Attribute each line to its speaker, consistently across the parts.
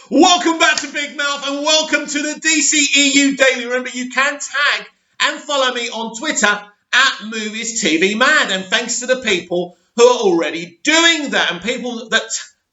Speaker 1: Welcome back to Big Mouth and welcome to the dceu Daily. Remember, you can tag and follow me on Twitter at Movies TV Mad. And thanks to the people who are already doing that and people that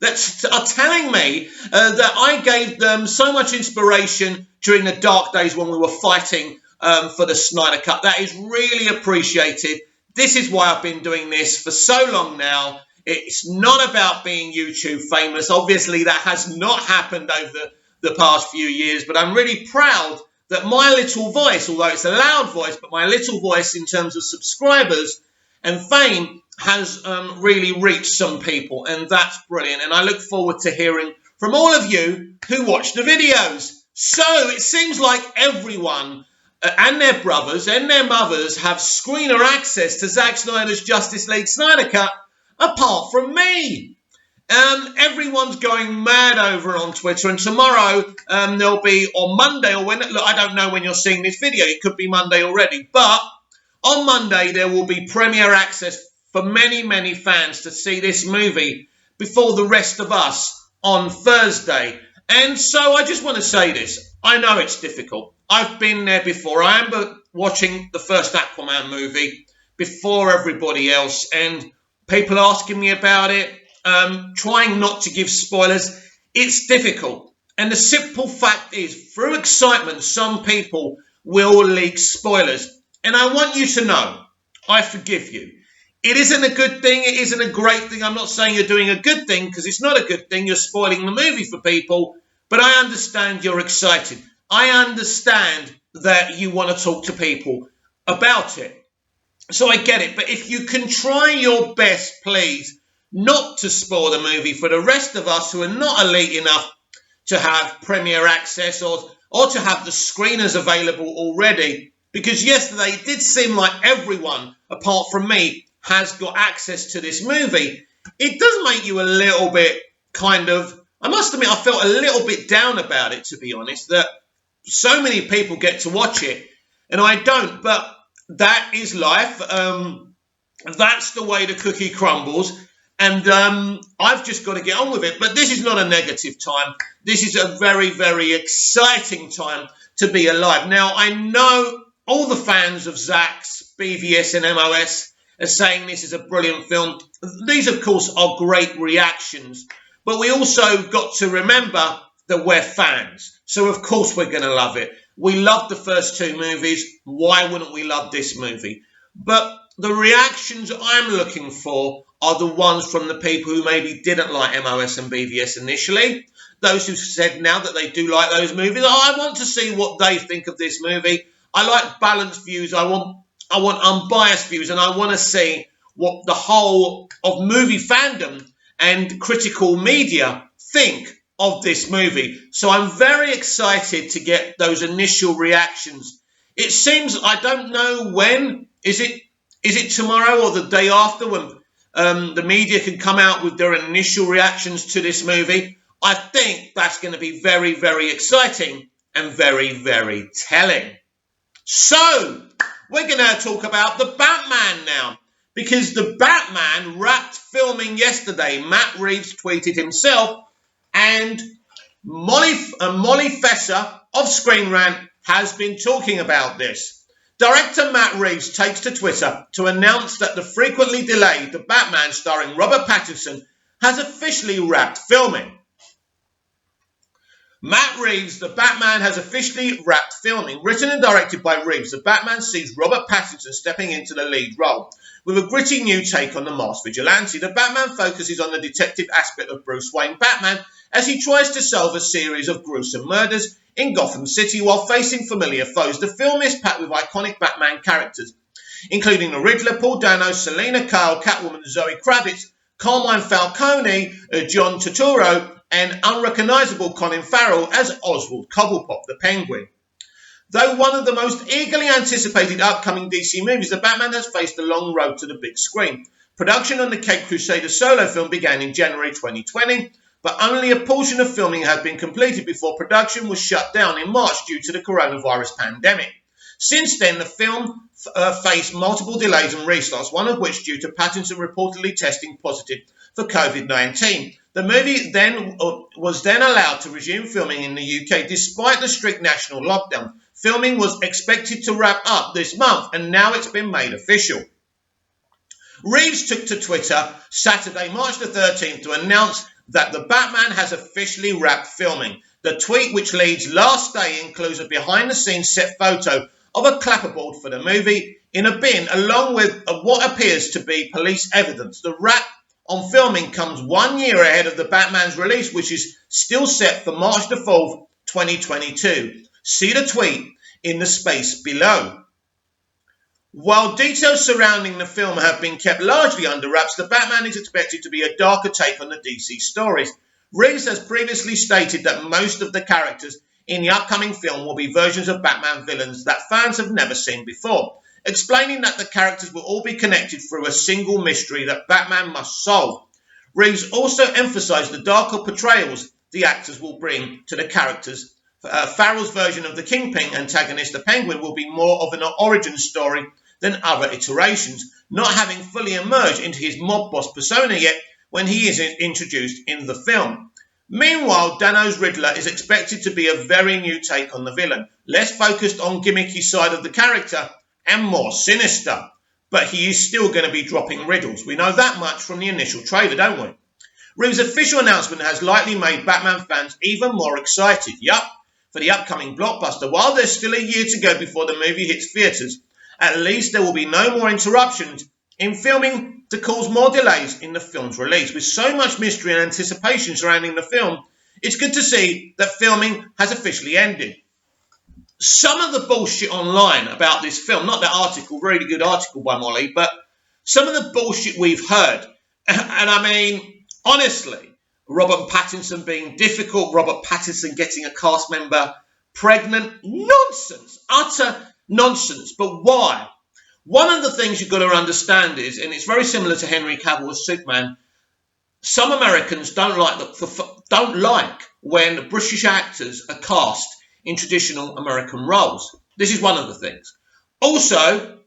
Speaker 1: are telling me that I gave them so much inspiration during the dark days when we were fighting for the Snyder Cut. That is really appreciated. This is why I've been doing this for so long now. It's not about being YouTube famous. Obviously, that has not happened over the past few years, but I'm really proud that my little voice, although it's a loud voice, but my little voice in terms of subscribers and fame has really reached some people, and that's brilliant. And I look forward to hearing from all of you who watch the videos. So it seems like everyone and their brothers and their mothers have screener access to Zack Snyder's Justice League Snyder Cut, apart from me. Everyone's going mad over on Twitter, and tomorrow there'll be, or Monday, or when, look, I don't know when you're seeing this video, it could be Monday already, but on Monday there will be premiere access for many fans to see this movie before the rest of us on Thursday. And so I just want to say this. I know it's difficult. I've been there before. I remember watching the first Aquaman movie before everybody else, and people asking me about it, trying not to give spoilers. It's difficult. And the simple fact is, through excitement, some people will leak spoilers. And I want you to know, I forgive you. It isn't a good thing. It isn't a great thing. I'm not saying you're doing a good thing, because it's not a good thing. You're spoiling the movie for people. But I understand you're excited. I understand that you want to talk to people about it. So I get it, but if you can try your best, please, not to spoil the movie for the rest of us who are not elite enough to have premiere access or to have the screeners available already. Because yesterday it did seem like everyone, apart from me, has got access to this movie. It does make you a little bit kind of, I must admit, I felt a little bit down about it, to be honest, that so many people get to watch it and I don't, but that is life. That's the way the cookie crumbles. And I've just got to get on with it. But this is not a negative time. This is a very exciting time to be alive. Now, I know all the fans of Zack's, BVS and MOS are saying this is a brilliant film. These, of course, are great reactions. But we also got to remember that we're fans. So, of course, we're going to love it. We loved the first two movies. Why wouldn't we love this movie? But the reactions I'm looking for are the ones from the people who maybe didn't like MOS and BVS initially. Those who said now that they do like those movies. I want to see what they think of this movie. I like balanced views. I want unbiased views. And I want to see what the whole of movie fandom and critical media think of this movie. So I'm very excited to get those initial reactions. It seems, I don't know when, is it tomorrow or the day after when the media can come out with their initial reactions to this movie? I think that's going to be very exciting and very telling. So we're going to talk about the Batman now, because the Batman wrapped filming yesterday. Matt Reeves tweeted himself, and Molly Fesser of Screen Rant has been talking about this. Director Matt Reeves takes to Twitter to announce that the frequently delayed The Batman starring Robert Pattinson has officially wrapped filming. Matt Reeves' The Batman has officially wrapped filming. Written and directed by Reeves, The Batman sees Robert Pattinson stepping into the lead role. With a gritty new take on the masked vigilante, The Batman focuses on the detective aspect of Bruce Wayne Batman as he tries to solve a series of gruesome murders in Gotham City while facing familiar foes. The film is packed with iconic Batman characters, including the Riddler, Paul Dano, Selina Kyle, Catwoman Zoe Kravitz, Carmine Falcone, John Turturro, and unrecognisable Colin Farrell as Oswald Cobblepot, the Penguin. Though one of the most eagerly anticipated upcoming DC movies, The Batman has faced a long road to the big screen. Production on the Caped Crusader solo film began in January 2020, but only a portion of filming had been completed before production was shut down in March due to the coronavirus pandemic. Since then, the film faced multiple delays and restarts, one of which due to Pattinson reportedly testing positive for COVID-19. The movie then was then allowed to resume filming in the UK despite the strict national lockdown. Filming was expected to wrap up this month, and now it's been made official. Reeves took to Twitter Saturday, March the 13th, to announce that The Batman has officially wrapped filming. The tweet, which leads last day, includes a behind-the-scenes set photo of a clapperboard for the movie in a bin, along with what appears to be police evidence. The wrap on filming comes 1 year ahead of The Batman's release, which is still set for March the 4th, 2022. See the tweet in the space below. While details surrounding the film have been kept largely under wraps, The Batman is expected to be a darker take on the DC stories. Reeves has previously stated that most of the characters in the upcoming film will be versions of Batman villains that fans have never seen before, explaining that the characters will all be connected through a single mystery that Batman must solve. Reeves also emphasised the darker portrayals the actors will bring to the characters. Farrell's version of the Kingpin antagonist, the Penguin, will be more of an origin story than other iterations, not having fully emerged into his mob boss persona yet when he is introduced in the film. Meanwhile, Dano's Riddler is expected to be a very new take on the villain, less focused on gimmicky side of the character and more sinister. But he is still going to be dropping riddles. We know that much from the initial trailer, don't we? Reeves' official announcement has likely made Batman fans even more excited, for the upcoming blockbuster. While there's still a year to go before the movie hits theatres, at least there will be no more interruptions in filming to cause more delays in the film's release. With so much mystery and anticipation surrounding the film, it's good to see that filming has officially ended. Some of the bullshit online about this film, not that article, really good article by Molly, but some of the bullshit we've heard, and I mean, honestly, Robert Pattinson being difficult, Robert Pattinson getting a cast member pregnant, nonsense, utter nonsense. But why? One of the things you've got to understand is, and it's very similar to Henry Cavill as Superman, some Americans don't like when British actors are cast in traditional American roles. This is one of the things. Also,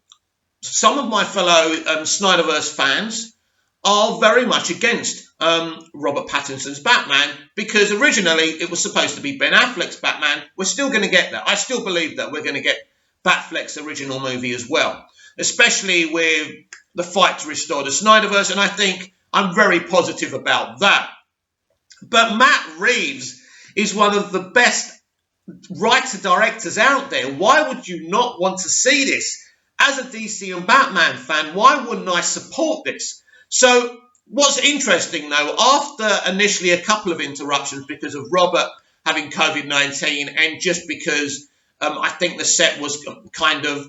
Speaker 1: some of my fellow Snyderverse fans are very much against Robert Pattinson's Batman, because originally it was supposed to be Ben Affleck's Batman. We're still going to get that. I still believe that we're going to get Batfleck's original movie as well, especially with the fight to restore the Snyderverse, and I think I'm very positive about that. But Matt Reeves is one of the best writer-directors out there. Why would you not want to see this? As a DC and Batman fan, why wouldn't I support this? So what's interesting, though, after initially a couple of interruptions because of Robert having COVID-19 and just because I think the set was kind of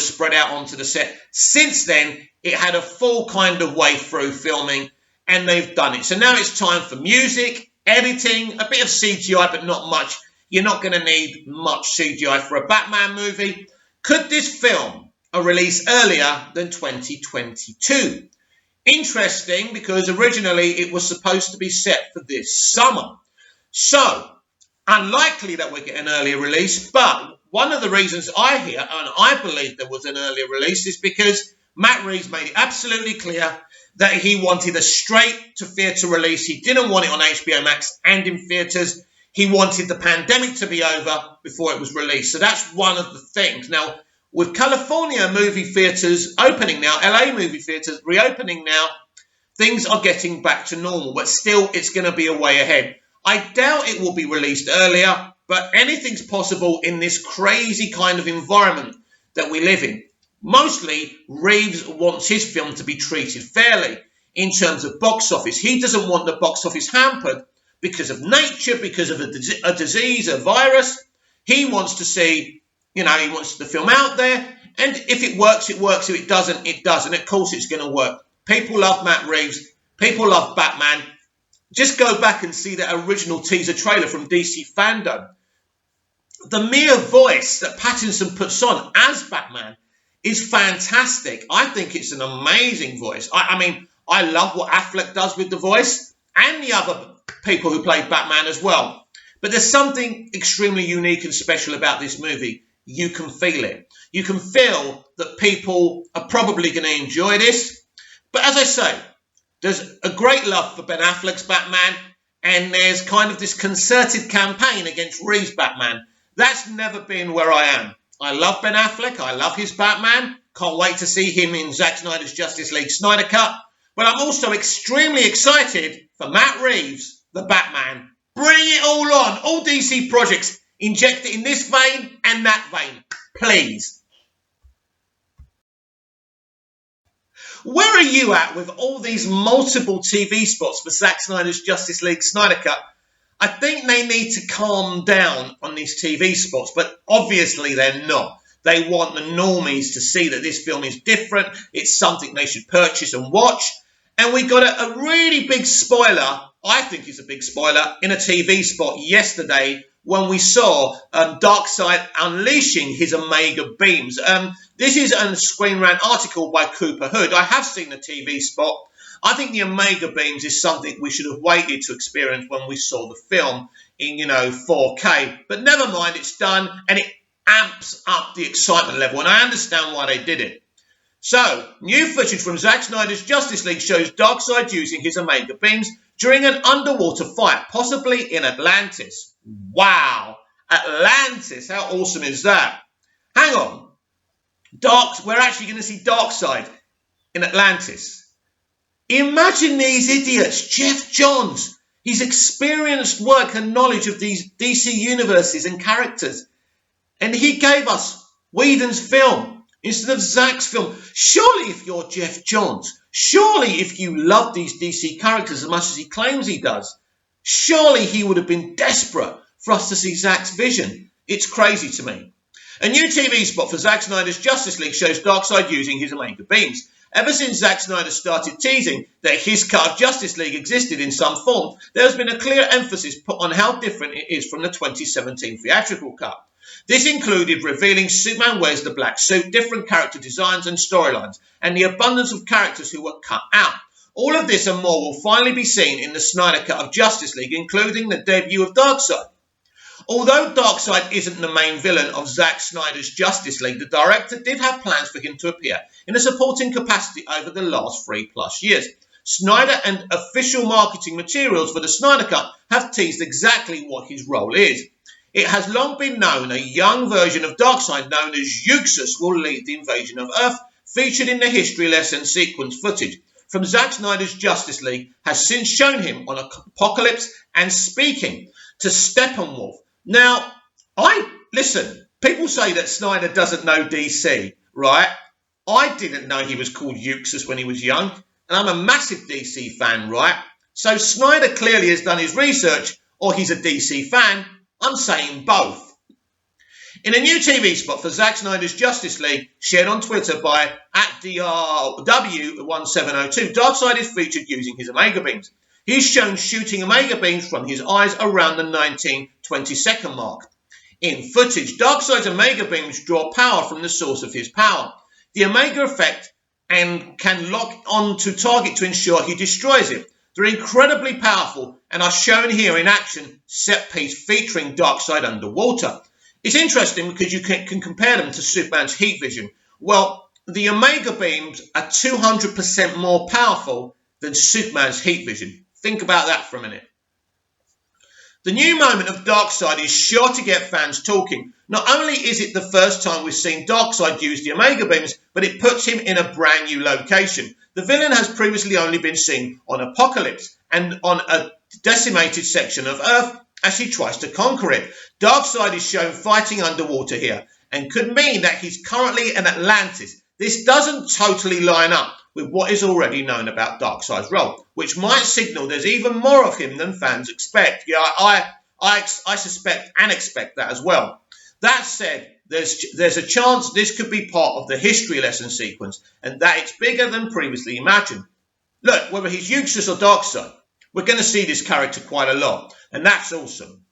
Speaker 1: spread out onto the set, since then it had a full kind of way through filming and they've done it. So now it's time for music, editing, a bit of CGI, but not much. You're not going to need much CGI for a Batman movie. Could this film release earlier than 2022? Interesting, because originally it was supposed to be set for this summer. So, unlikely that we get an earlier release, but one of the reasons I hear, and I believe there was an earlier release, is because Matt Reeves made it absolutely clear that he wanted a straight-to-theatre release. He didn't want it on HBO Max and in theatres. He wanted the pandemic to be over before it was released. So that's one of the things. Now, with California movie theatres opening now, LA movie theatres reopening now, things are getting back to normal. But still, it's going to be a way ahead. I doubt it will be released earlier, but anything's possible in this crazy kind of environment that we live in. Mostly, Reeves wants his film to be treated fairly in terms of box office. He doesn't want the box office hampered because of nature, because of a disease, a virus. He wants to see, he wants the film out there. And if it works, it works. If it doesn't, it doesn't. Of course, it's going to work. People love Matt Reeves. People love Batman. Just go back and see that original teaser trailer from DC Fandom. The mere voice that Pattinson puts on as Batman is fantastic. I think it's an amazing voice. I mean, I love what Affleck does with the voice and the other people who played Batman as well. But there's something extremely unique and special about this movie. You can feel it. You can feel that people are probably going to enjoy this. But as I say, there's a great love for Ben Affleck's Batman, and there's kind of this concerted campaign against Reeves' Batman. That's never been where I am. I love Ben Affleck. I love his Batman. Can't wait to see him in Zack Snyder's Justice League Snyder Cut. But I'm also extremely excited for Matt Reeves, the Batman. Bring it all on. All DC projects. Inject it in this vein and that vein. Please. Where are you at with all these multiple TV spots for Zack Snyder's Justice League Snyder Cut? I think they need to calm down on these TV spots, but obviously they're not. They want the normies to see that this film is different. It's something they should purchase and watch. And we got a really big spoiler, I think it's a big spoiler, in a TV spot yesterday when we saw Darkseid unleashing his Omega beams. This is a Screen Rant article by Cooper Hood. I have seen the TV spot. I think the Omega beams is something we should have waited to experience when we saw the film in, 4K. But never mind, it's done, and it amps up the excitement level, and I understand why they did it. So, new footage from Zack Snyder's Justice League shows Darkseid using his Omega beams during an underwater fight, possibly in Atlantis. Wow! Atlantis, how awesome is that? Hang on. We're actually going to see Darkseid in Atlantis. Imagine these idiots. Jeff Johns, his experienced work and knowledge of these DC universes and characters. And he gave us Whedon's film instead of Zack's film. Surely if you're Jeff Johns, surely if you love these DC characters as much as he claims he does, surely he would have been desperate for us to see Zack's vision. It's crazy to me. A new TV spot for Zack Snyder's Justice League shows Darkseid using his Omega beams. Ever since Zack Snyder started teasing that his cut of Justice League existed in some form, there has been a clear emphasis put on how different it is from the 2017 theatrical cut. This included revealing Superman wears the black suit, different character designs and storylines, and the abundance of characters who were cut out. All of this and more will finally be seen in the Snyder cut of Justice League, including the debut of Darkseid. Although Darkseid isn't the main villain of Zack Snyder's Justice League, the director did have plans for him to appear in a supporting capacity over the last 3+ years. Snyder and official marketing materials for the Snyder Cut have teased exactly what his role is. It has long been known a young version of Darkseid known as Euxus will lead the invasion of Earth, featured in the history lesson sequence footage from Zack Snyder's Justice League has since shown him on Apocalypse and speaking to Steppenwolf. Now, listen, people say that Snyder doesn't know DC, right? I didn't know he was called Euxus when he was young, and I'm a massive DC fan, right? So Snyder clearly has done his research, or he's a DC fan. I'm saying both. In a new TV spot for Zack Snyder's Justice League, shared on Twitter by @DRW1702, Darkseid is featured using his Omega beams. He's shown shooting Omega beams from his eyes around the 19-20-second mark. In footage, Darkseid's Omega beams draw power from the source of his power, the Omega effect, and can lock on to target to ensure he destroys it. They're incredibly powerful and are shown here in action, set piece featuring Darkseid underwater. It's interesting because you can compare them to Superman's heat vision. Well, the Omega beams are 200% more powerful than Superman's heat vision. Think about that for a minute. The new moment of Darkseid is sure to get fans talking. Not only is it the first time we've seen Darkseid use the Omega beams, but it puts him in a brand new location. The villain has previously only been seen on Apocalypse and on a decimated section of Earth as he tries to conquer it. Darkseid is shown fighting underwater here and could mean that he's currently in Atlantis. This doesn't totally line up with what is already known about Darkseid's role, which might signal there's even more of him than fans expect. Yeah, I suspect and expect that as well. That said, there's a chance this could be part of the history lesson sequence and that it's bigger than previously imagined. Look, whether he's Euxus or Darkseid, we're going to see this character quite a lot, and that's awesome.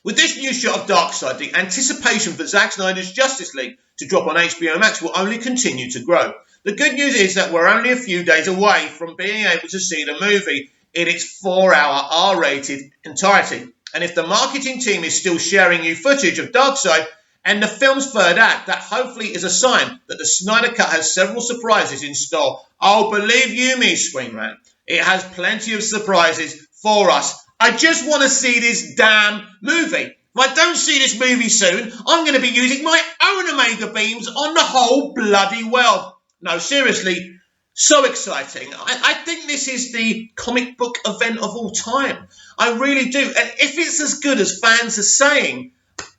Speaker 1: With this new shot of Darkseid, the anticipation for Zack Snyder's Justice League to drop on HBO Max will only continue to grow. The good news is that we're only a few days away from being able to see the movie in its 4-hour R-rated entirety. And if the marketing team is still sharing new footage of Darkseid and the film's third act that hopefully is a sign that the Snyder Cut has several surprises in store. Oh, believe you me, Screen Rant, it has plenty of surprises for us. I just want to see this damn movie. If I don't see this movie soon, I'm going to be using my own Omega beams on the whole bloody world. No, seriously, so exciting. I think this is the comic book event of all time. I really do. And if it's as good as fans are saying,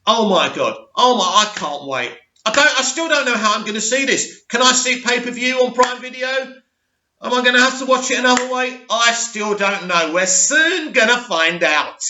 Speaker 1: oh my God, I can't wait. I still don't know how I'm going to see this. Can I see pay-per-view on Prime Video? Am I going to have to watch it another way? I still don't know. We're soon going to find out.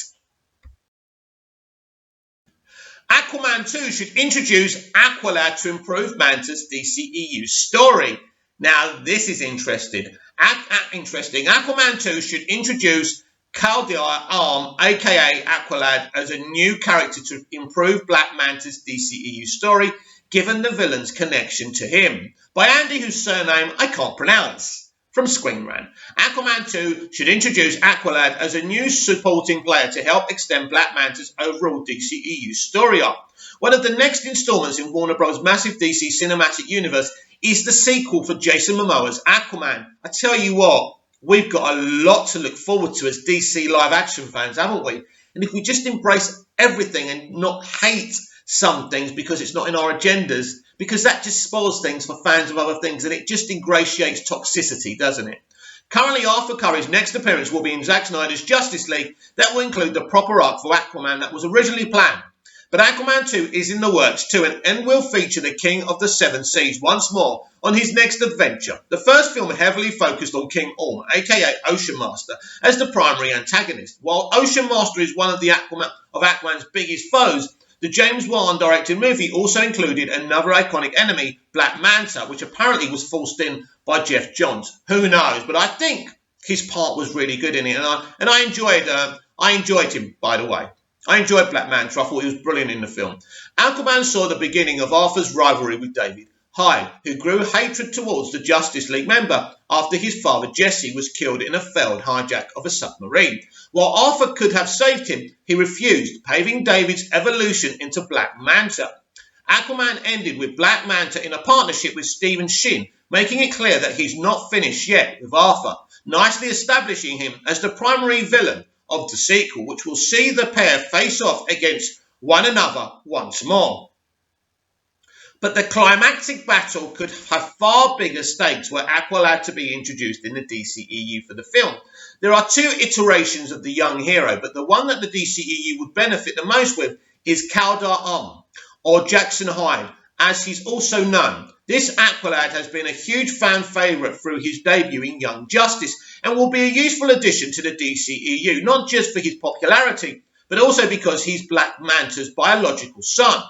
Speaker 1: Aquaman 2 should introduce Aqualad to improve Manta's DCEU story. Now, this is interesting. Aquaman 2 should introduce Kaldai Arm, aka Aqualad, as a new character to improve Black Manta's DCEU story, given the villain's connection to him. By Andy, whose surname I can't pronounce. From Screen Rant, Aquaman 2 should introduce Aqualad as a new supporting player to help extend Black Manta's overall DCEU story arc. One of the next installments in Warner Bros. Massive DC Cinematic Universe is the sequel for Jason Momoa's Aquaman. I tell you what, we've got a lot to look forward to as DC live-action fans, haven't we? And if we just embrace everything and not hate some things because it's not in our agendas, because that just spoils things for fans of other things, and it just ingratiates toxicity, doesn't it? Currently, Arthur Curry's next appearance will be in Zack Snyder's Justice League. That will include the proper arc for Aquaman that was originally planned. But Aquaman 2 is in the works too, and will feature the King of the Seven Seas once more on his next adventure. The first film heavily focused on King Orm, aka Ocean Master, as the primary antagonist. While Ocean Master is one of Aquaman's biggest foes, the James Wan-directed movie also included another iconic enemy, Black Manta, which apparently was forced in by Jeff Johns. Who knows? But I think his part was really good in it, and I enjoyed him, by the way. I enjoyed Black Manta. I thought he was brilliant in the film. Aquaman saw the beginning of Arthur's rivalry with David Hyde, who grew hatred towards the Justice League member after his father Jesse was killed in a failed hijack of a submarine. While Arthur could have saved him, he refused, paving David's evolution into Black Manta. Aquaman ended with Black Manta in a partnership with Stephen Shin, making it clear that he's not finished yet with Arthur, nicely establishing him as the primary villain of the sequel, which will see the pair face off against one another once more. But the climactic battle could have far bigger stakes were Aqualad to be introduced in the DCEU for the film. There are two iterations of the young hero, but the one that the DCEU would benefit the most with is Kaldai Arm, or Jackson Hyde, as he's also known. This Aqualad has been a huge fan favourite through his debut in Young Justice and will be a useful addition to the DCEU, not just for his popularity, but also because he's Black Manta's biological son,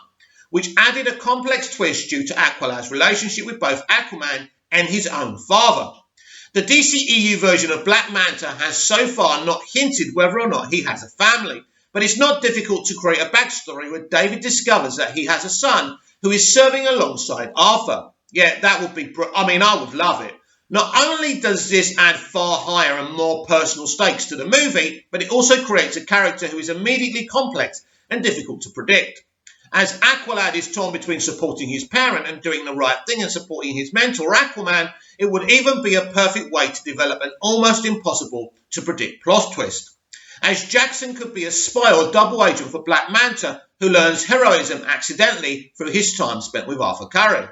Speaker 1: which added a complex twist due to Aqualad's relationship with both Aquaman and his own father. The DCEU version of Black Manta has so far not hinted whether or not he has a family, but it's not difficult to create a backstory where David discovers that he has a son who is serving alongside Arthur. Yeah, that would be, I would love it. Not only does this add far higher and more personal stakes to the movie, but it also creates a character who is immediately complex and difficult to predict. As Aqualad is torn between supporting his parent and doing the right thing and supporting his mentor, Aquaman, it would even be a perfect way to develop an almost impossible to predict plot twist. As Jackson could be a spy or double agent for Black Manta, who learns heroism accidentally through his time spent with Arthur Curry.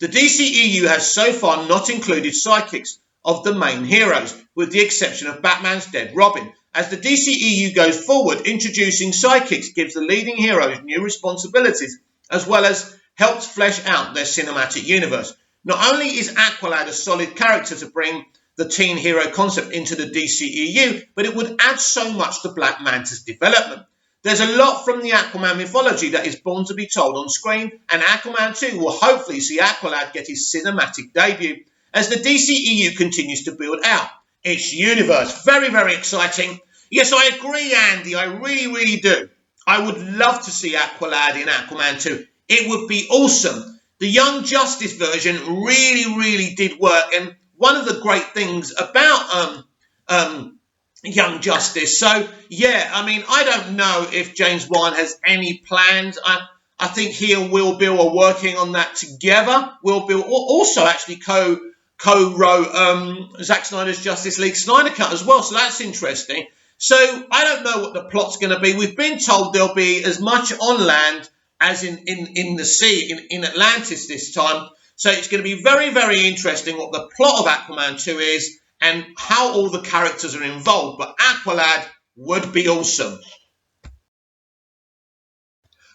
Speaker 1: The DCEU has so far not included sidekicks of the main heroes, with the exception of Batman's dead Robin. As the DCEU goes forward, introducing sidekicks gives the leading heroes new responsibilities, as well as helps flesh out their cinematic universe. Not only is Aqualad a solid character to bring the teen hero concept into the DCEU, but it would add so much to Black Manta's development. There's a lot from the Aquaman mythology that is born to be told on screen, and Aquaman 2 will hopefully see Aqualad get his cinematic debut as the DCEU continues to build out its universe. Very, very exciting. Yes, I agree, Andy. I really, really do. I would love to see Aqualad in Aquaman 2. It would be awesome. The Young Justice version really, really did work, and one of the great things about Young Justice. So, yeah, I mean, I don't know if James Wan has any plans. I I think he and Will Bill are working on that together. Will Bill also actually co-wrote Zack Snyder's Justice League Snyder Cut as well, so that's interesting. So I don't know what the plot's going to be. We've been told there'll be as much on land as in the sea, in Atlantis this time. So it's going to be very, very interesting what the plot of Aquaman 2 is and how all the characters are involved. But Aqualad would be awesome.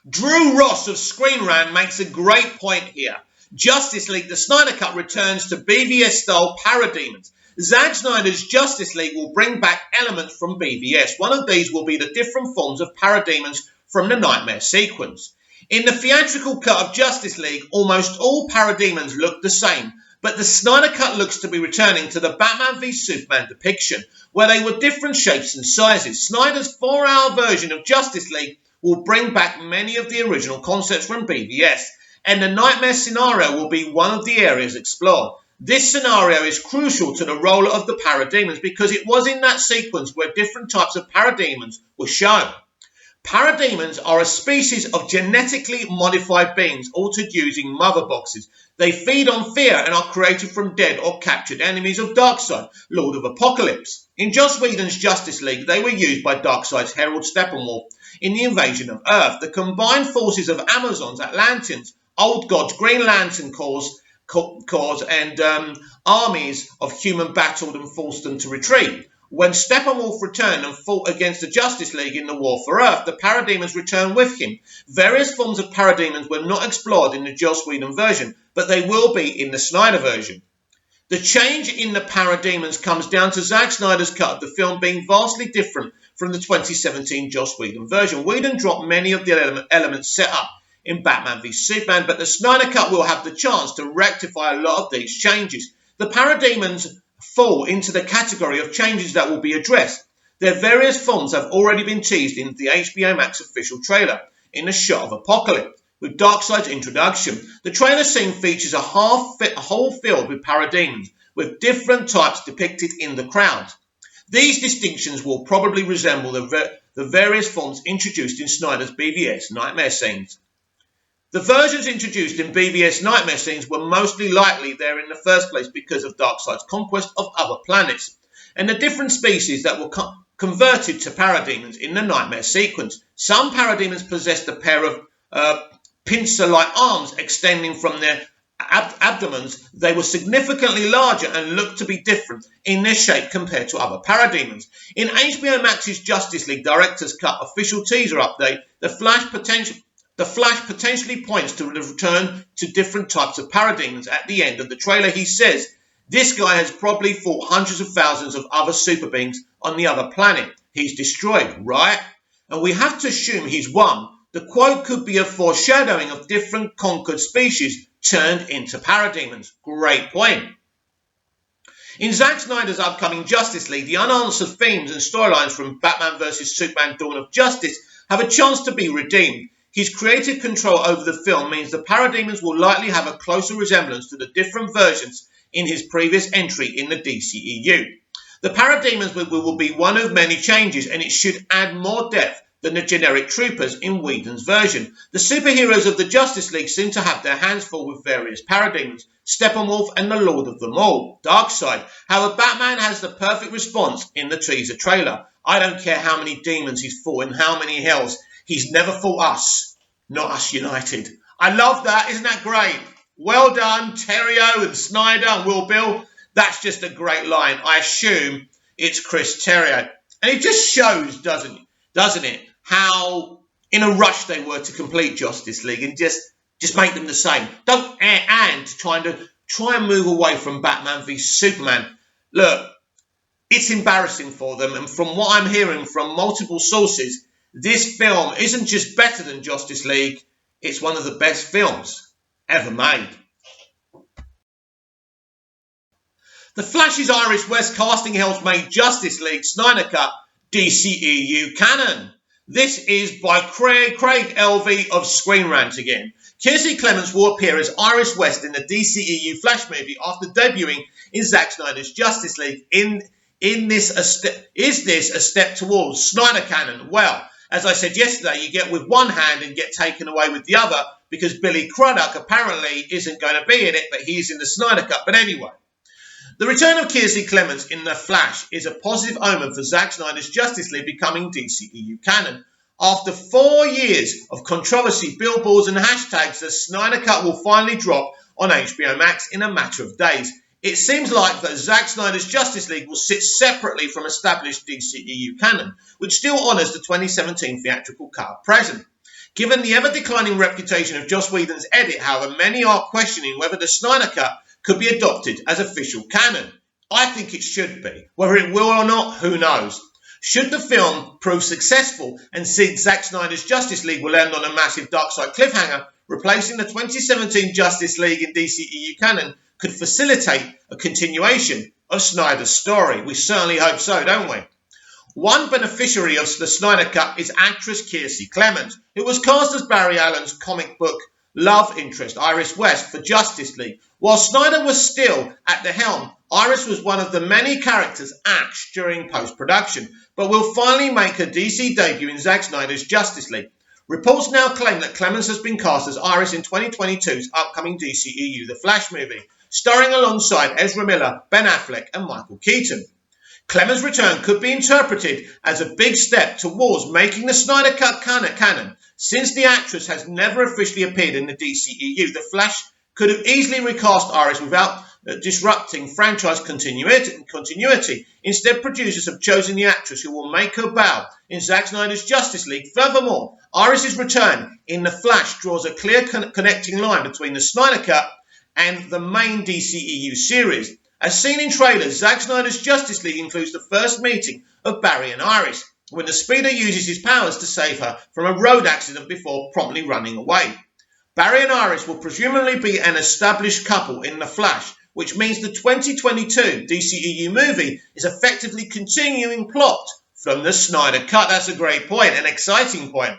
Speaker 1: Drew Ross of Screen Rant makes a great point here. Justice League, the Snyder Cut, returns to BVS-style parademons. Zack Snyder's Justice League will bring back elements from BVS. One of these will be the different forms of parademons from the Nightmare sequence. In the theatrical cut of Justice League, almost all parademons look the same, but the Snyder Cut looks to be returning to the Batman v Superman depiction, where they were different shapes and sizes. Snyder's 4-hour version of Justice League will bring back many of the original concepts from BVS, and the Nightmare scenario will be one of the areas explored. This scenario is crucial to the role of the parademons because it was in that sequence where different types of parademons were shown. Parademons are a species of genetically modified beings altered using mother boxes. They feed on fear and are created from dead or captured enemies of Darkseid, Lord of Apocalypse. In Joss Whedon's Justice League, they were used by Darkseid's Herald Steppenwolf in the invasion of Earth. The combined forces of Amazons, Atlanteans, Old Gods, Green Lantern Corps and armies of human battled and forced them to retreat. When Steppenwolf returned and fought against the Justice League in the War for Earth, the parademons returned with him. Various forms of parademons were not explored in the Joss Whedon version, but they will be in the Snyder version. The change in the parademons comes down to Zack Snyder's cut of the film being vastly different from the 2017 Joss Whedon version. Whedon dropped many of the elements set up in Batman v Superman, but the Snyder Cut will have the chance to rectify a lot of these changes. The parademons fall into the category of changes that will be addressed. Their various forms have already been teased in the HBO Max official trailer, in the shot of Apocalypse, with Darkseid's introduction. The trailer scene features a whole field with parademons, with different types depicted in the crowd. These distinctions will probably resemble the various forms introduced in Snyder's BVS Nightmare scenes. The versions introduced in BVS Nightmare scenes were mostly likely there in the first place because of Darkseid's conquest of other planets, and the different species that were converted to parademons in the Nightmare sequence. Some parademons possessed a pair of pincer-like arms extending from their abdomens. They were significantly larger and looked to be different in their shape compared to other parademons. In HBO Max's Justice League Director's Cut official teaser update, the Flash potentially points to the return to different types of parademons. At the end of the trailer, he says, "This guy has probably fought hundreds of thousands of other super beings on the other planet. He's destroyed, right? And we have to assume he's won." The quote could be a foreshadowing of different conquered species turned into parademons. Great point. In Zack Snyder's upcoming Justice League, the unanswered themes and storylines from Batman vs Superman Dawn of Justice have a chance to be redeemed. His creative control over the film means the parademons will likely have a closer resemblance to the different versions in his previous entry in the DCEU. The parademons will be one of many changes, and it should add more depth than the generic troopers in Whedon's version. The superheroes of the Justice League seem to have their hands full with various parademons, Steppenwolf and the Lord of them all, Darkseid. However, Batman has the perfect response in the teaser trailer. I don't care how many demons he's fought and how many hells. He's never fought us, not us united. I love that. Isn't that great? Well done, Terrio and Snyder and Will Bill. That's just a great line. I assume it's Chris Terrio. And it just shows, doesn't it, how in a rush they were to complete Justice League and just make them the same. And try and move away from Batman v Superman. Look, it's embarrassing for them. And from what I'm hearing from multiple sources, this film isn't just better than Justice League, it's one of the best films ever made. The Flash's Iris West casting helps make Justice League Snyder Cut DCEU canon. This is by Craig LV of Screen Rant again. Kiersey Clements will appear as Iris West in the DCEU Flash movie after debuting in Zack Snyder's Justice League. Is this a step towards Snyder canon? Well, As I said yesterday, you get with one hand and get taken away with the other because Billy Crudup apparently isn't going to be in it, but he's in the Snyder Cut. But anyway, the return of Kiersey Clemons in The Flash is a positive omen for Zack Snyder's Justice League becoming DCEU canon. After 4 years of controversy, billboards and hashtags, the Snyder Cut will finally drop on HBO Max in a matter of days. It seems like that Zack Snyder's Justice League will sit separately from established DCEU canon, which still honours the 2017 theatrical cut at present. Given the ever-declining reputation of Joss Whedon's edit, however, many are questioning whether the Snyder Cut could be adopted as official canon. I think it should be. Whether it will or not, who knows? Should the film prove successful and see Zack Snyder's Justice League will end on a massive Darkseid cliffhanger, replacing the 2017 Justice League in DCEU canon could facilitate a continuation of Snyder's story. We certainly hope so, don't we? One beneficiary of the Snyder Cut is actress Kiersey Clemons, who was cast as Barry Allen's comic book love interest, Iris West, for Justice League. While Snyder was still at the helm, Iris was one of the many characters axed during post-production, but will finally make her DC debut in Zack Snyder's Justice League. Reports now claim that Clemons has been cast as Iris in 2022's upcoming DCEU The Flash movie, starring alongside Ezra Miller, Ben Affleck and Michael Keaton. Clemons' return could be interpreted as a big step towards making the Snyder Cut canon. Since the actress has never officially appeared in the DCEU, The Flash could have easily recast Iris without disrupting franchise continuity. Instead, producers have chosen the actress who will make her bow in Zack Snyder's Justice League. Furthermore, Iris's return in The Flash draws a clear connecting line between the Snyder Cut and the main DCEU series. As seen in trailers, Zack Snyder's Justice League includes the first meeting of Barry and Iris, when the Speeder uses his powers to save her from a road accident before promptly running away. Barry and Iris will presumably be an established couple in The Flash, which means the 2022 DCEU movie is effectively continuing plot from the Snyder Cut. That's a great point, an exciting point.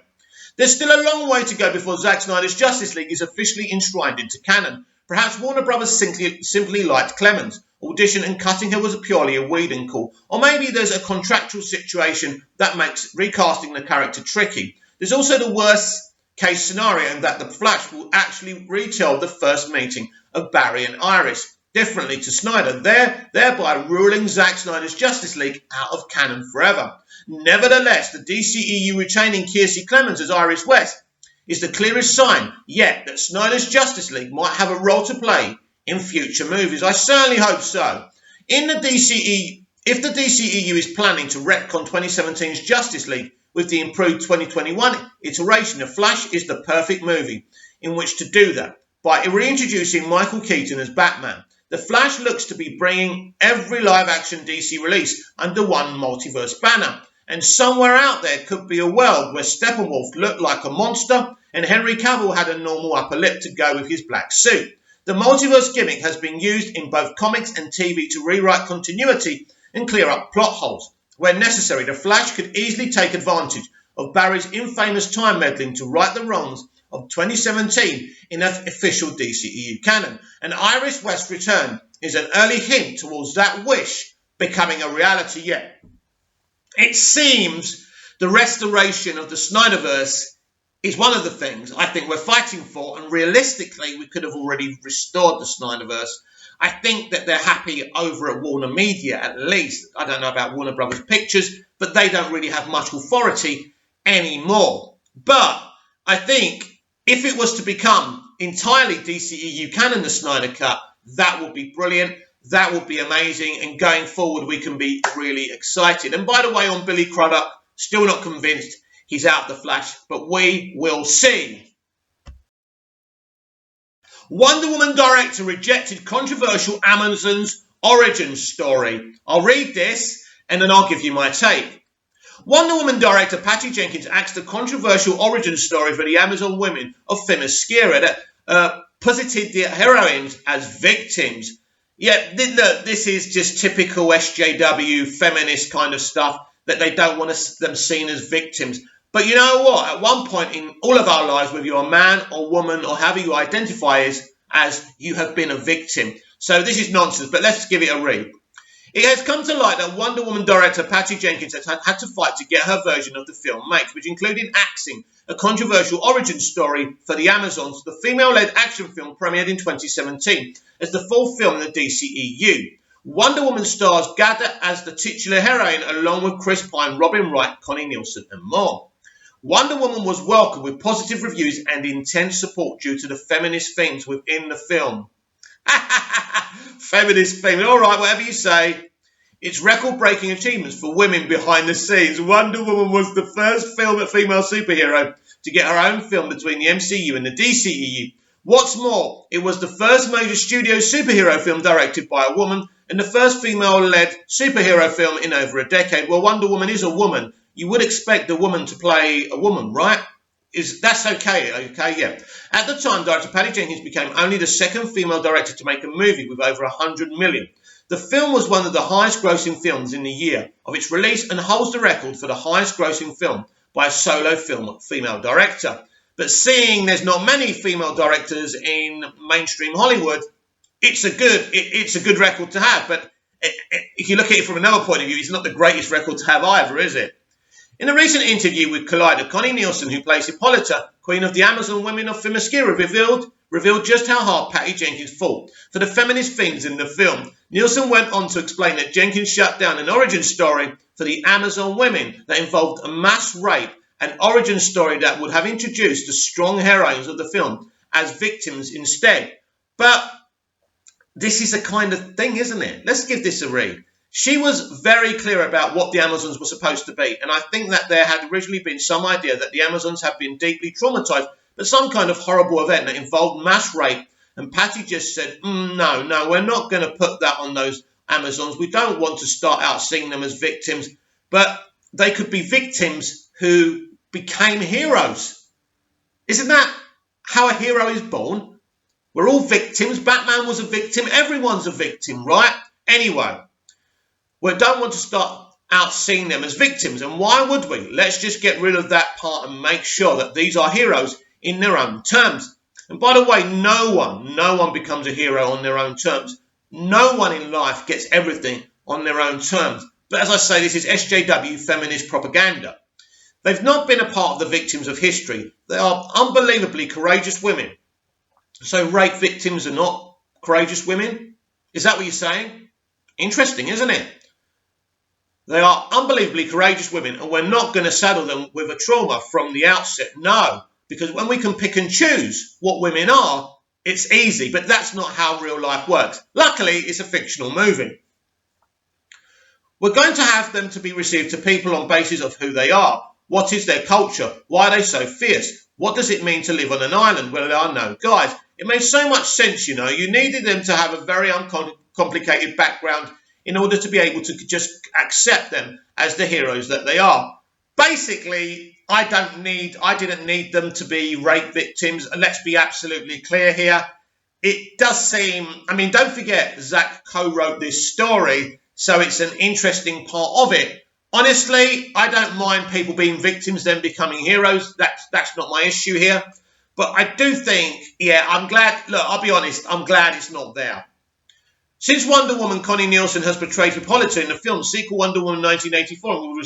Speaker 1: There's still a long way to go before Zack Snyder's Justice League is officially enshrined into canon. Perhaps Warner Brothers simply liked Clemons' audition and cutting her was purely a Whedon call. Or maybe there's a contractual situation that makes recasting the character tricky. There's also the worst case scenario in that The Flash will actually retell the first meeting of Barry and Iris differently to Snyder, thereby ruling Zack Snyder's Justice League out of canon forever. Nevertheless, the DCEU retaining Kiersey Clemons as Iris West is the clearest sign yet that Snyder's Justice League might have a role to play in future movies. I certainly hope so. If the DCEU is planning to retcon 2017's Justice League with the improved 2021 iteration, The Flash is the perfect movie in which to do that. By reintroducing Michael Keaton as Batman, The Flash looks to be bringing every live-action DC release under one multiverse banner. And somewhere out there could be a world where Steppenwolf looked like a monster and Henry Cavill had a normal upper lip to go with his black suit. The multiverse gimmick has been used in both comics and TV to rewrite continuity and clear up plot holes. Where necessary, The Flash could easily take advantage of Barry's infamous time meddling to right the wrongs of 2017 in an official DCEU canon. And Iris West's return is an early hint towards that wish becoming a reality yet. It seems the restoration of the Snyderverse is one of the things I think we're fighting for, and realistically we could have already restored the Snyderverse. I think that they're happy over at Warner Media at least. I don't know about Warner Brothers Pictures, but they don't really have much authority anymore. But I think if it was to become entirely DCEU canon, the Snyder Cut, that would be brilliant. That would be amazing. And going forward, we can be really excited. And by the way, on Billy Crudup, still not convinced he's out the Flash, but we will see. Wonder Woman director rejected controversial Amazon's origin story. I'll read this and then I'll give you my take. Wonder Woman director Patty Jenkins axed the controversial origin story for the Amazon women of Themyscira that posited the heroines as victims. Yeah, look, this is just typical SJW feminist kind of stuff that they don't want them seen as victims. But you know what? At one point in all of our lives, whether you're a man or woman or however you identify as you have been a victim. So this is nonsense, but let's give it a read. It has come to light that Wonder Woman director Patty Jenkins has had to fight to get her version of the film made, which included axing a controversial origin story for the Amazons. The female-led action film premiered in 2017 as the fourth film in the DCEU. Wonder Woman stars Gadot as the titular heroine, along with Chris Pine, Robin Wright, Connie Nielsen, and more. Wonder Woman was welcomed with positive reviews and intense support due to the feminist themes within the film. Feminist theme, all right, whatever you say. Its record-breaking achievements for women behind the scenes. Wonder Woman was the first female superhero to get her own film between the MCU and the DCEU. What's more, it was the first major studio superhero film directed by a woman and the first female-led superhero film in over a decade. Well, Wonder Woman is a woman. You would expect the woman to play a woman, right? That's okay, yeah. At the time, director Patty Jenkins became only the second female director to make a movie with over 100 million. The film was one of the highest-grossing films in the year of its release and holds the record for the highest-grossing film by a solo female director. But seeing there's not many female directors in mainstream Hollywood, it's a good record to have. But if you look at it from another point of view, it's not the greatest record to have either, is it? In a recent interview with Collider, Connie Nielsen, who plays Hippolyta, Queen of the Amazon Women of Themyscira, revealed just how hard Patty Jenkins fought for the feminist themes in the film. Nielsen went on to explain that Jenkins shut down an origin story for the Amazon women that involved a mass rape, an origin story that would have introduced the strong heroines of the film as victims instead. But this is a kind of thing, isn't it? Let's give this a read. She was very clear about what the Amazons were supposed to be, and I think that there had originally been some idea that the Amazons had been deeply traumatized by some kind of horrible event that involved mass rape, and Patty just said, no, we're not going to put that on those Amazons. We don't want to start out seeing them as victims, but they could be victims who became heroes. Isn't that how a hero is born? We're all victims. Batman was a victim. Everyone's a victim, right? Anyway. We don't want to start out seeing them as victims. And why would we? Let's just get rid of that part and make sure that these are heroes in their own terms. And by the way, no one becomes a hero on their own terms. No one in life gets everything on their own terms. But as I say, this is SJW feminist propaganda. They've not been a part of the victims of history. They are unbelievably courageous women. So rape victims are not courageous women? Is that what you're saying? Interesting, isn't it? They are unbelievably courageous women, and we're not going to saddle them with a trauma from the outset. No, because when we can pick and choose what women are, it's easy, but that's not how real life works. Luckily, it's a fictional movie. We're going to have them to be received to people on basis of who they are. What is their culture? Why are they so fierce? What does it mean to live on an island where there are no guys? It made so much sense, you know. You needed them to have a very uncomplicated background in order to be able to just accept them as the heroes that they are. Basically, I didn't need them to be rape victims. Let's be absolutely clear here. It does seem, don't forget, Zach co-wrote this story, so it's an interesting part of it. Honestly, I don't mind people being victims, then becoming heroes. That's not my issue here. But I do think, I'm glad, look, I'll be honest, I'm glad it's not there. Since Wonder Woman, Connie Nielsen has portrayed Hippolyta in the film sequel Wonder Woman 1984 and will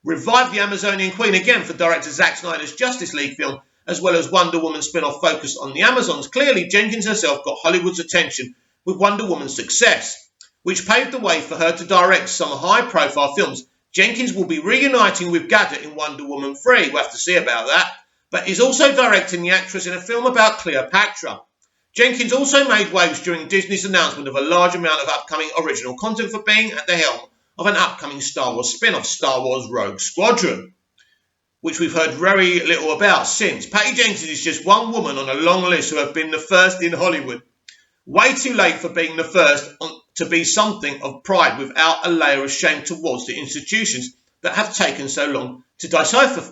Speaker 1: revive the Amazonian Queen again for director Zack Snyder's Justice League film, as well as Wonder Woman spin-off focused on the Amazons. Clearly, Jenkins herself got Hollywood's attention with Wonder Woman's success, which paved the way for her to direct some high-profile films. Jenkins will be reuniting with Gadot in Wonder Woman 3. We'll have to see about that. But is also directing the actress in a film about Cleopatra. Jenkins also made waves during Disney's announcement of a large amount of upcoming original content for being at the helm of an upcoming Star Wars spin-off, Star Wars Rogue Squadron, which we've heard very little about since. Patty Jenkins is just one woman on a long list who have been the first in Hollywood. Way too late for being the first to be something of pride without a layer of shame towards the institutions that have taken so long to diversify.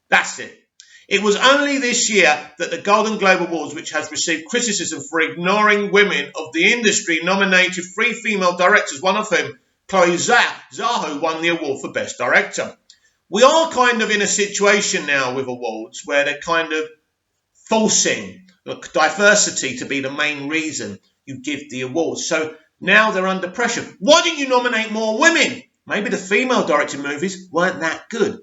Speaker 1: That's it. It was only this year that the Golden Globe Awards, which has received criticism for ignoring women of the industry, nominated 3 female directors, one of whom, Chloe Zhao, won the award for Best Director. We are kind of in a situation now with awards where they're kind of forcing diversity to be the main reason you give the awards. So now they're under pressure. Why didn't you nominate more women? Maybe the female directed movies weren't that good.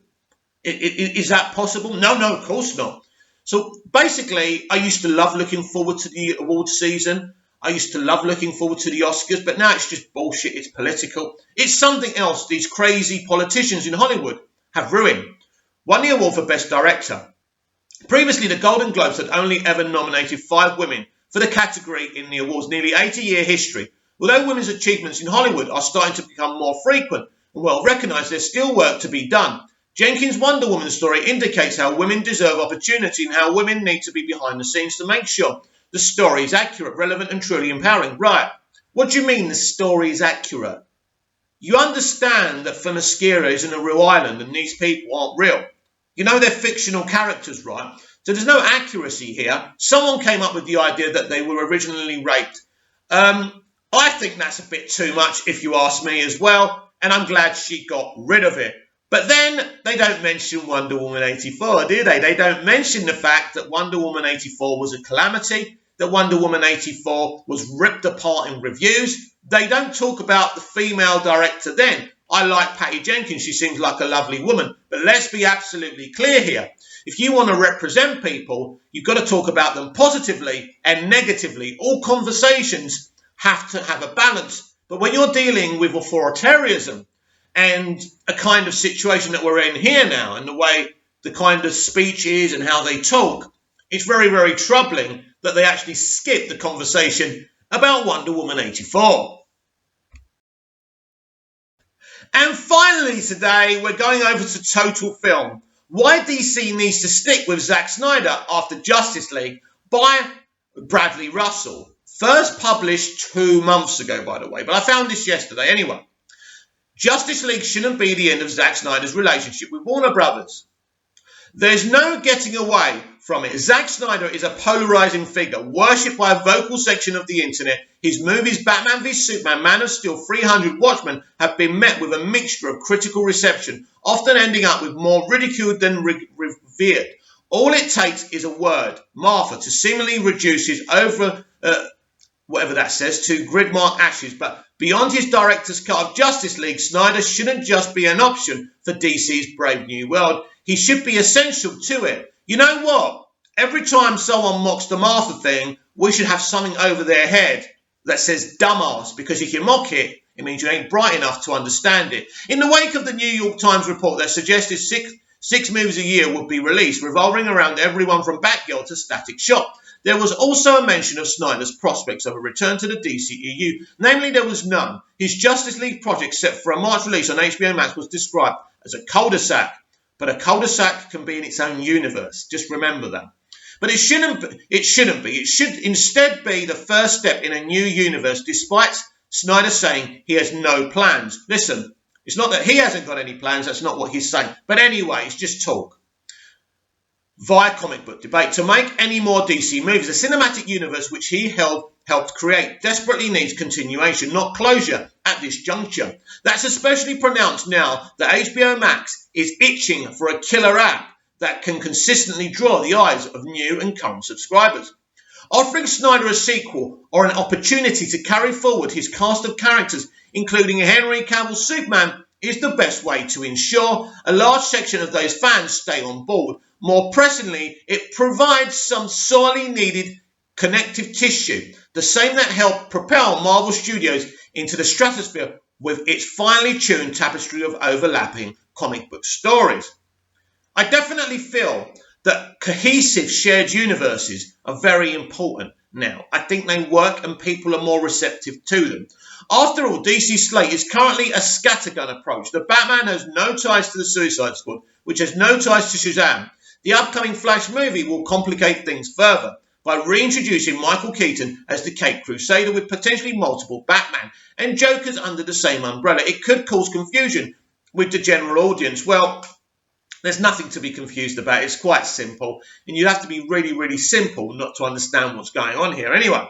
Speaker 1: Is that possible? No, of course not. So basically, I used to love looking forward to the awards season. I used to love looking forward to the Oscars, but now it's just bullshit. It's political. It's something else these crazy politicians in Hollywood have ruined. Won the award for Best Director. Previously, the Golden Globes had only ever nominated 5 women for the category in the awards' nearly 80-year history. Although women's achievements in Hollywood are starting to become more frequent and well recognised, there's still work to be done. Jenkins' Wonder Woman story indicates how women deserve opportunity and how women need to be behind the scenes to make sure the story is accurate, relevant and truly empowering. Right, what do you mean the story is accurate? You understand that Themyscira isn't a real island and these people aren't real. You know they're fictional characters, right? So there's no accuracy here. Someone came up with the idea that they were originally raped. I think that's a bit too much if you ask me as well, and I'm glad she got rid of it. But then they don't mention Wonder Woman 84, do they? They don't mention the fact that Wonder Woman 84 was a calamity, that Wonder Woman 84 was ripped apart in reviews. They don't talk about the female director then. I like Patty Jenkins. She seems like a lovely woman. But let's be absolutely clear here. If you want to represent people, you've got to talk about them positively and negatively. All conversations have to have a balance. But when you're dealing with authoritarianism and a kind of situation that we're in here now, and the way the kind of speech is and how they talk, it's very, very troubling that they actually skip the conversation about Wonder Woman 84. And finally today, we're going over to Total Film. Why DC needs to stick with Zack Snyder after Justice League by Bradley Russell. First published 2 months ago, by the way, but I found this yesterday anyway. Justice League shouldn't be the end of Zack Snyder's relationship with Warner Brothers. There's no getting away from it. Zack Snyder is a polarizing figure, worshipped by a vocal section of the internet. His movies Batman v Superman, Man of Steel, 300, Watchmen have been met with a mixture of critical reception, often ending up with more ridiculed than revered. All it takes is a word, Martha, to seemingly reduce his whatever that says, to grid mark ashes. But beyond his director's cut of Justice League, Snyder shouldn't just be an option for DC's Brave New World. He should be essential to it. You know what? Every time someone mocks the Martha thing, we should have something over their head that says dumbass, because if you mock it, it means you ain't bright enough to understand it. In the wake of the New York Times report that suggested six movies a year would be released, revolving around everyone from Batgirl to Static Shock, there was also a mention of Snyder's prospects of a return to the DCEU. Namely, there was none. His Justice League project, set for a March release on HBO Max, was described as a cul-de-sac. But a cul-de-sac can be in its own universe. Just remember that. But it shouldn't be. It should instead be the first step in a new universe, despite Snyder saying he has no plans. Listen, it's not that he hasn't got any plans. That's not what he's saying. But anyway, it's just talk. Via comic book debate, to make any more DC movies, the cinematic universe which he helped create desperately needs continuation, not closure at this juncture. That's especially pronounced now that HBO Max is itching for a killer app that can consistently draw the eyes of new and current subscribers. Offering Snyder a sequel or an opportunity to carry forward his cast of characters, including Henry Cavill's Superman, is the best way to ensure a large section of those fans stay on board. More pressingly, it provides some sorely needed connective tissue, the same that helped propel Marvel Studios into the stratosphere with its finely tuned tapestry of overlapping comic book stories. I definitely feel that cohesive shared universes are very important now. I think they work and people are more receptive to them. After all, DC's slate is currently a scattergun approach. The Batman has no ties to the Suicide Squad, which has no ties to Shazam. The upcoming Flash movie will complicate things further by reintroducing Michael Keaton as the Caped Crusader with potentially multiple Batman and Jokers under the same umbrella. It could cause confusion with the general audience. Well, there's nothing to be confused about. It's quite simple, and you have to be really, really simple not to understand what's going on here. Anyway,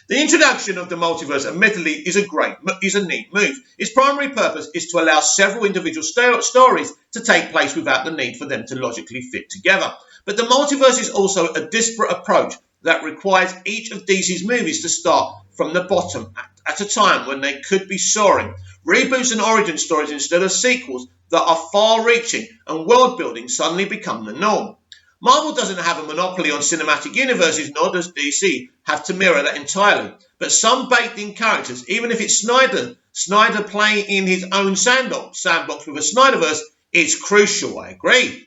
Speaker 1: the introduction of the multiverse, admittedly, is a neat move. Its primary purpose is to allow several individual stories to take place without the need for them to logically fit together. But the multiverse is also a disparate approach that requires each of DC's movies to start from the bottom at a time when they could be soaring. Reboots and origin stories instead of sequels that are far-reaching and world-building suddenly become the norm. Marvel doesn't have a monopoly on cinematic universes, nor does DC have to mirror that entirely. But some baked-in characters, even if it's Snyder playing in his own sandbox with a Snyderverse, is crucial, I agree.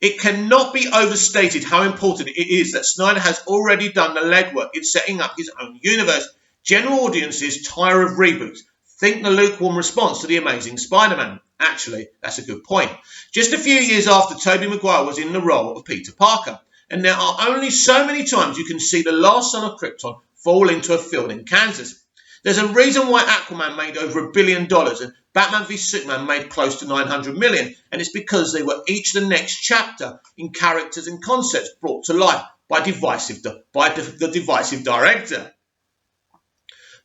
Speaker 1: It cannot be overstated how important it is that Snyder has already done the legwork in setting up his own universe. General audiences tire of reboots. Think the lukewarm response to The Amazing Spider-Man. Actually, that's a good point. Just a few years after Tobey Maguire was in the role of Peter Parker, and there are only so many times you can see the last son of Krypton fall into a field in Kansas. There's a reason why Aquaman made over $1 billion and Batman v Superman made close to $900 million, and it's because they were each the next chapter in characters and concepts brought to life by the divisive director.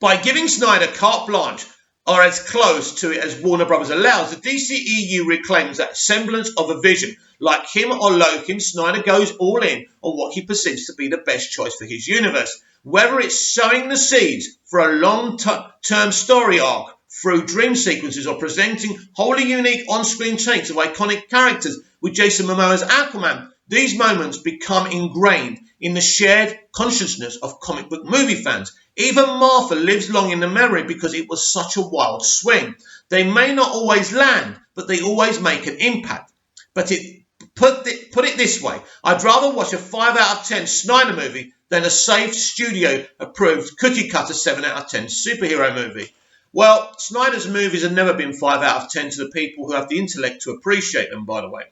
Speaker 1: By giving Snyder carte blanche, or as close to it as Warner Brothers allows, the DCEU reclaims that semblance of a vision. Like him or loathe him, Snyder goes all in on what he perceives to be the best choice for his universe. Whether it's sowing the seeds for a long-term story arc through dream sequences or presenting wholly unique on-screen takes of iconic characters with Jason Momoa's Aquaman, these moments become ingrained in the shared consciousness of comic book movie fans. Even Martha lives long in the memory because it was such a wild swing. They may not always land, but they always make an impact. Put it this way, I'd rather watch a 5 out of 10 Snyder movie than a safe studio-approved cookie-cutter 7 out of 10 superhero movie. Well, Snyder's movies have never been 5 out of 10 to the people who have the intellect to appreciate them, by the way.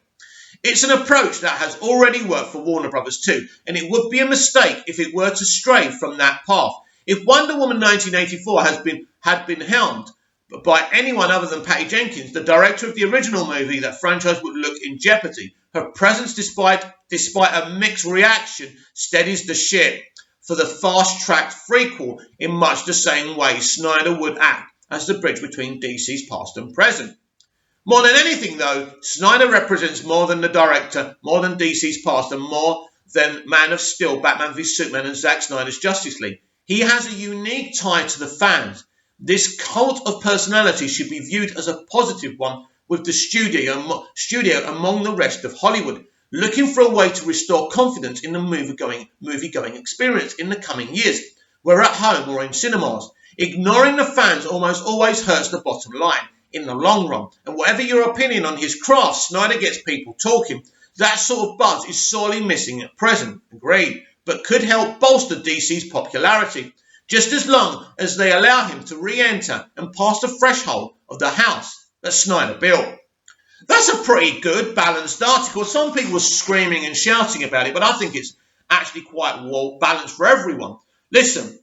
Speaker 1: It's an approach that has already worked for Warner Brothers too, and it would be a mistake if it were to stray from that path. If Wonder Woman 1984 had been helmed by anyone other than Patty Jenkins, the director of the original movie, that franchise would look in jeopardy. Her presence, despite a mixed reaction, steadies the ship for the fast-tracked prequel in much the same way Snyder would act as the bridge between DC's past and present. More than anything, though, Snyder represents more than the director, more than DC's past, and more than Man of Steel, Batman v Superman, and Zack Snyder's Justice League. He has a unique tie to the fans. This cult of personality should be viewed as a positive one, with the studio among the rest of Hollywood, looking for a way to restore confidence in the movie-going experience in the coming years, whether at home or in cinemas. Ignoring the fans almost always hurts the bottom line in the long run. And whatever your opinion on his craft, Snyder gets people talking. That sort of buzz is sorely missing at present, agreed, but could help bolster DC's popularity, just as long as they allow him to re-enter and pass the threshold of the house that Snyder built. That's a pretty good, balanced article. Some people were screaming and shouting about it, but I think it's actually quite well balanced for everyone. Listen,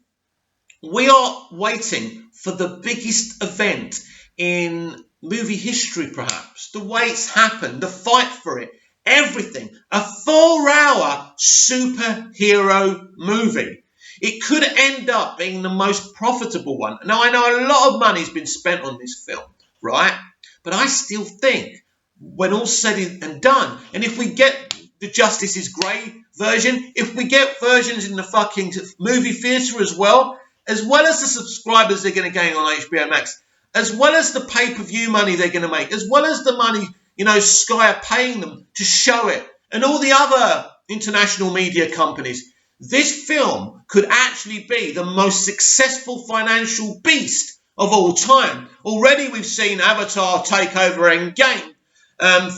Speaker 1: we are waiting for the biggest event in movie history, perhaps. The way it's happened, the fight for it, everything. A 4-hour superhero movie. It could end up being the most profitable one. Now, I know a lot of money's been spent on this film, right? But I still think, when all's said and done, and if we get the Justice is Grey version, if we get versions in the fucking movie theatre as well as the subscribers they're going to gain on HBO Max, as well as the pay-per-view money they're going to make, as well as the money, Sky are paying them to show it, and all the other international media companies, this film could actually be the most successful financial beast of all time. Already we've seen Avatar take over Endgame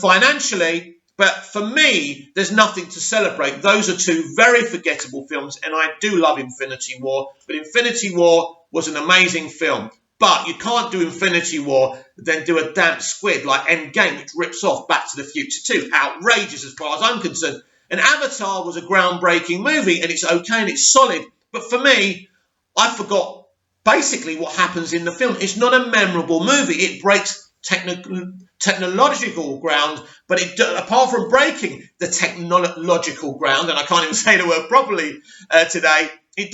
Speaker 1: financially, but for me, there's nothing to celebrate. Those are two very forgettable films, and I do love Infinity War, but Infinity War was an amazing film. But you can't do Infinity War, then do a damp squid like Endgame, which rips off Back to the Future 2. Outrageous as far as I'm concerned. And Avatar was a groundbreaking movie, and it's okay and it's solid. But for me, I forgot basically what happens in the film. It's not a memorable movie. It breaks technological ground, but apart from breaking the technological ground, and I can't even say the word properly today, it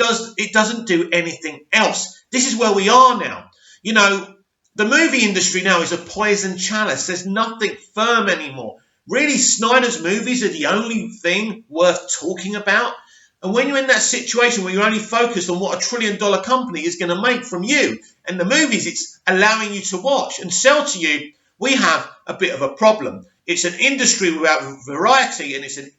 Speaker 1: doesn't do anything else. This is where we are now. The movie industry now is a poison chalice. There's nothing firm anymore. Really, Snyder's movies are the only thing worth talking about. And when you're in that situation where you're only focused on what a $1 trillion company is going to make from you and the movies it's allowing you to watch and sell to you, we have a bit of a problem. It's an industry without variety, and it's an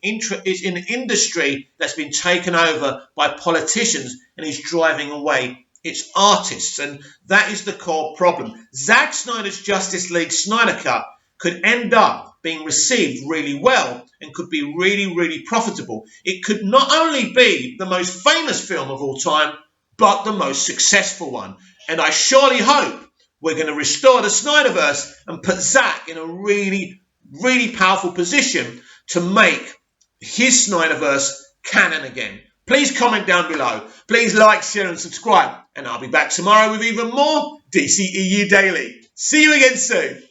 Speaker 1: industry that's been taken over by politicians and is driving away its artists. And that is the core problem. Zack Snyder's Justice League Snyder Cut could end up being received really well and could be really, really profitable. It could not only be the most famous film of all time, but the most successful one. And I surely hope we're going to restore the Snyderverse and put Zack in a really, really powerful position to make his Snyderverse canon again. Please comment down below. Please like, share and subscribe. And I'll be back tomorrow with even more DCEU Daily. See you again soon.